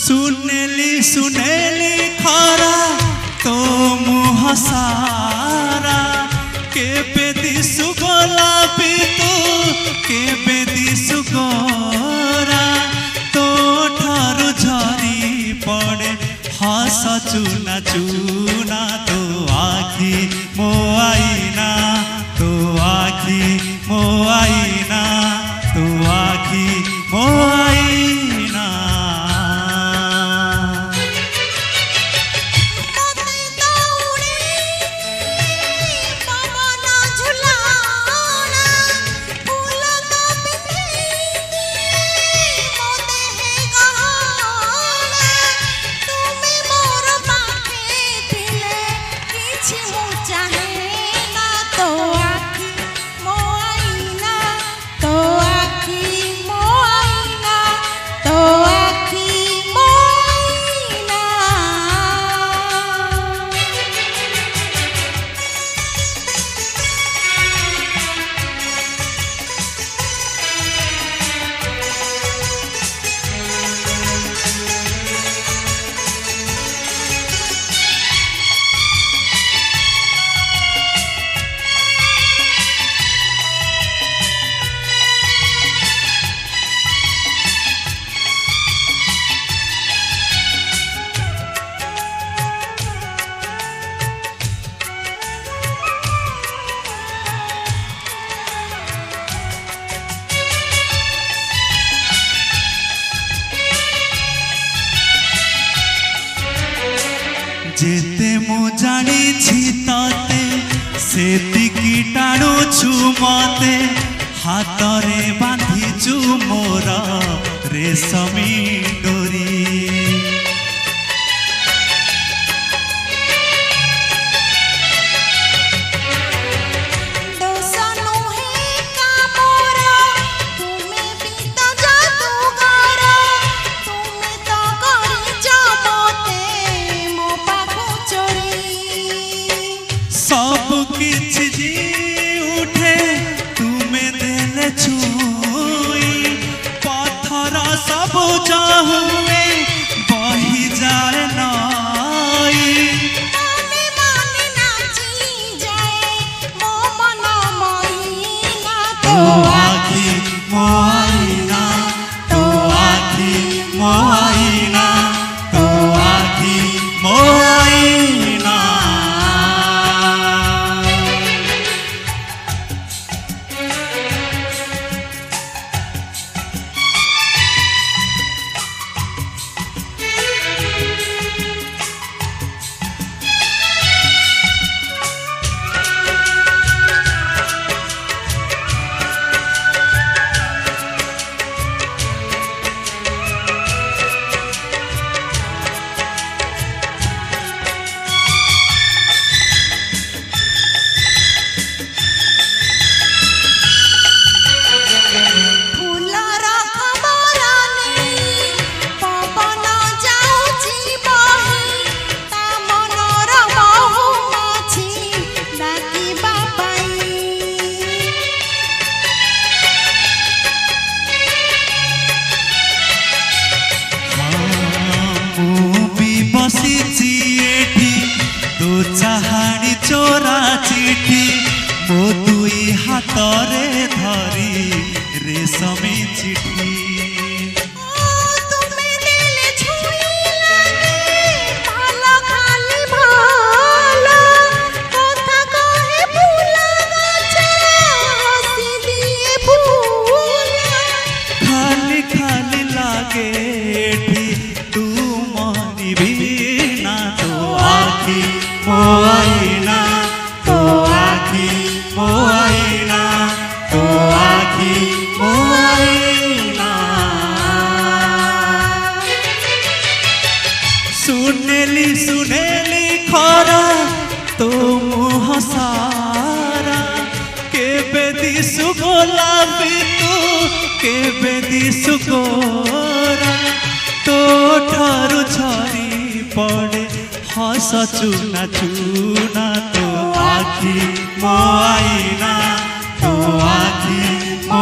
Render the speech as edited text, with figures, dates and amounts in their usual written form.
सुनेली खरा तो मुह सारा केबे दिसु गोलापी तू केबे दिसु गोरा तो ठारू झरी पड़े हस चुना चुना तो आखि मो आईना तो आखि मो आईना तो आखि मो आईना जेते मु जानी तते सेतिकी टाणुछु मते हातरे बांधिचु मोर रेशमी डोरी उठे तुम्हें देले छुई पत्थर सब हुए बही जाए नई तो आखि मो आईना तो आखि मो आईना तो आखि मो आईना तो चाहाणी चोरा चिठी मो दुई हातरे धरी रेशमी चिठी खाली खाली लागे तू मनी भी ना तो आखि मो आईना तो आखि मो आईना तो आखि मो आईना सुनेली खरा तो मुह सारा केबे दिसु गोलापी तू केबे दिसु गोरा तो ठारू झरी पड़े हस चुना चुना तो आखि मो आईना तो आखि मो